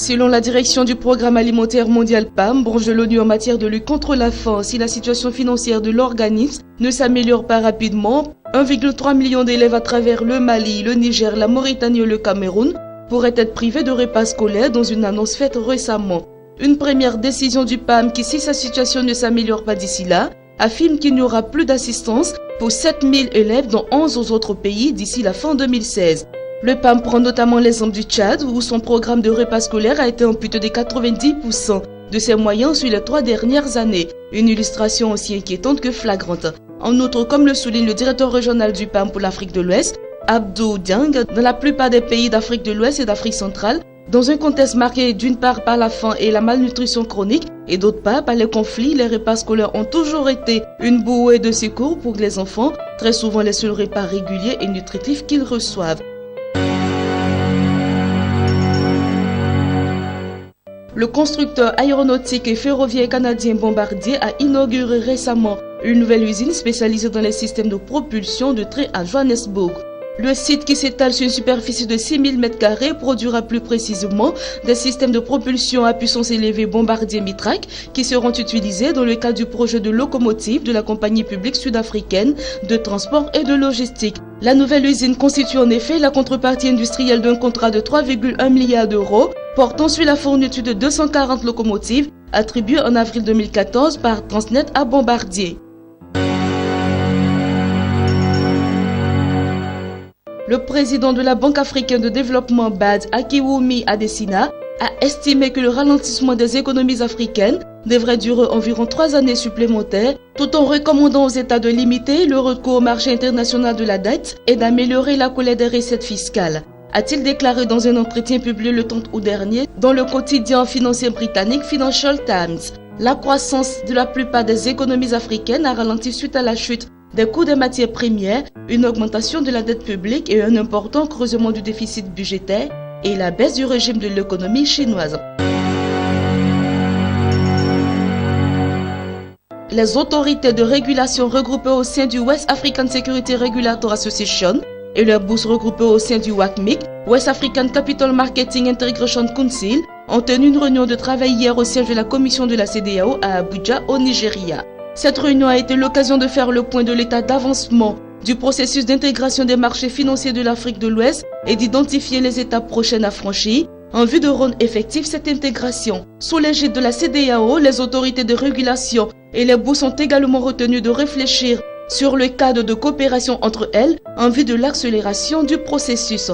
Selon la direction du Programme alimentaire mondial PAM, branche de l'ONU en matière de lutte contre la faim, si la situation financière de l'organisme ne s'améliore pas rapidement, 1,3 million d'élèves à travers le Mali, le Niger, la Mauritanie et le Cameroun pourraient être privés de repas scolaires dans une annonce faite récemment. Une première décision du PAM qui, si sa situation ne s'améliore pas d'ici là, affirme qu'il n'y aura plus d'assistance pour 7000 élèves dans 11 autres pays d'ici la fin 2016. Le PAM prend notamment l'exemple du Tchad où son programme de repas scolaires a été amputé de 90% de ses moyens sur les 3 dernières années. Une illustration aussi inquiétante que flagrante. En outre, comme le souligne le directeur régional du PAM pour l'Afrique de l'Ouest, Abdou Diang, dans la plupart des pays d'Afrique de l'Ouest et d'Afrique centrale, dans un contexte marqué d'une part par la faim et la malnutrition chronique et d'autre part par les conflits, les repas scolaires ont toujours été une bouée de secours pour les enfants, très souvent les seuls repas réguliers et nutritifs qu'ils reçoivent. Le constructeur aéronautique et ferroviaire canadien Bombardier a inauguré récemment une nouvelle usine spécialisée dans les systèmes de propulsion de train à Johannesburg. Le site qui s'étale sur une superficie de 6000 m² produira plus précisément des systèmes de propulsion à puissance élevée Bombardier Mitrak qui seront utilisés dans le cadre du projet de locomotive de la compagnie publique sud-africaine de transport et de logistique. La nouvelle usine constitue en effet la contrepartie industrielle d'un contrat de 3,1 milliards d'euros portant sur la fourniture de 240 locomotives attribuées en avril 2014 par Transnet à Bombardier. Le président de la Banque africaine de développement BAD, Akiwumi Adesina, a estimé que le ralentissement des économies africaines devrait durer environ 3 années supplémentaires, tout en recommandant aux États de limiter le recours au marché international de la dette et d'améliorer la collecte des recettes fiscales, a-t-il déclaré dans un entretien publié le 30 août dernier dans le quotidien financier britannique Financial Times. La croissance de la plupart des économies africaines a ralenti suite à la chute des coûts des matières premières, une augmentation de la dette publique et un important creusement du déficit budgétaire et la baisse du régime de l'économie chinoise. Les autorités de régulation regroupées au sein du West African Security Regulator Association et leurs bourses regroupées au sein du WACMIC, West African Capital Marketing Integration Council, ont tenu une réunion de travail hier au siège de la commission de la CEDEAO à Abuja, au Nigeria. Cette réunion a été l'occasion de faire le point de l'état d'avancement du processus d'intégration des marchés financiers de l'Afrique de l'Ouest et d'identifier les étapes prochaines à franchir en vue de rendre effective cette intégration. Sous l'égide de la CEDEAO, les autorités de régulation et les bourses ont également retenu de réfléchir sur le cadre de coopération entre elles en vue de l'accélération du processus.